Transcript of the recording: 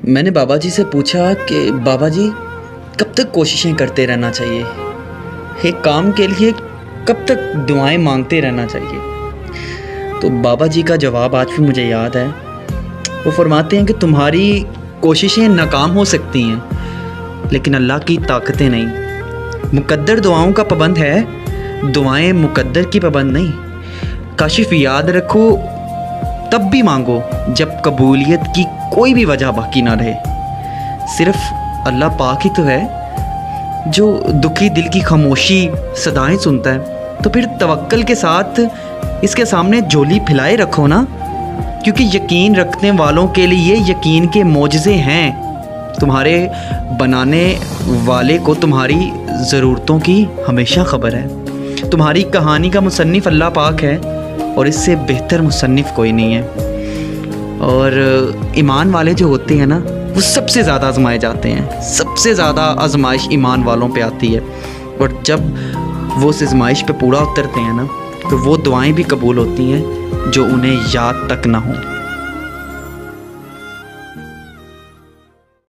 मैंने बाबा जी से पूछा कि बाबा जी कब तक कोशिशें करते रहना चाहिए, एक काम के लिए कब तक दुआएं मांगते रहना चाहिए। तो बाबा जी का जवाब आज भी मुझे याद है। वो फरमाते हैं कि तुम्हारी कोशिशें नाकाम हो सकती हैं लेकिन अल्लाह की ताकतें नहीं। मुकद्दर दुआओं का पाबंद है, दुआएं मुकद्दर की पाबंद नहीं। काशिफ याद रखो तब भी मांगो जब कबूलियत की कोई भी वजह बाकी ना रहे। सिर्फ अल्लाह पाक ही तो है जो दुखी दिल की खामोशी सदाएं सुनता है। तो फिर तवक्कल के साथ इसके सामने झोली फैलाए रखो ना, क्योंकि यकीन रखने वालों के लिए यकीन के मोजज़े हैं। तुम्हारे बनाने वाले को तुम्हारी ज़रूरतों की हमेशा ख़बर है। तुम्हारी कहानी का मुसन्निफ़ अल्लाह पाक है और इससे बेहतर मुसन्निफ़ कोई नहीं है। और ईमान वाले जो होते हैं ना, वो सबसे ज़्यादा आजमाए जाते हैं। सबसे ज़्यादा आजमाइश ईमान वालों पे आती है, और जब वो उस आजमाइश पे पूरा उतरते हैं ना, तो वो दुआएं भी कबूल होती हैं जो उन्हें याद तक ना हो।